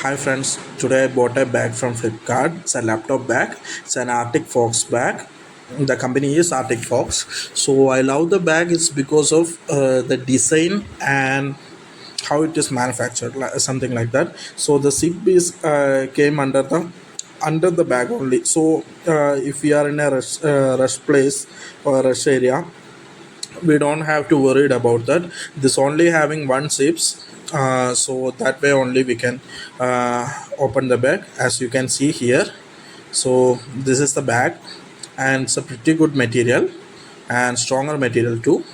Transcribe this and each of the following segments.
Hi friends, today I bought a bag from Flipkart. It's a laptop bag. It's an Arctic Fox bag. The company is Arctic Fox. So I love the bag. It's because of the design and how it is manufactured, something like that. So the zip is came under the bag only. So if we are in a rush place or rush area, we don't have to worried about that. This only having one zips, so that way only we can open the bag, as you can see here. So this is the bag, and it's a pretty good material and stronger material too.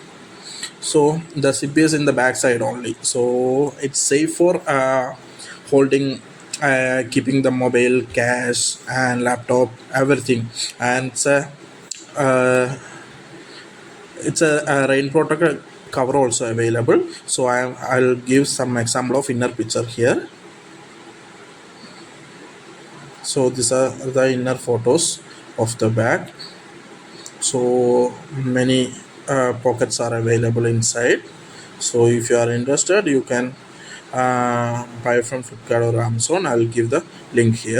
So the zip is in the back side only, so it's safe for holding, keeping the mobile, cash and laptop, everything. And it's a rain protector cover also available. So I'll give some example of inner picture here. So these are the inner photos of the bag. So many pockets are available inside. So if you are interested, you can buy from Flipkart or Amazon. I'll give the link here.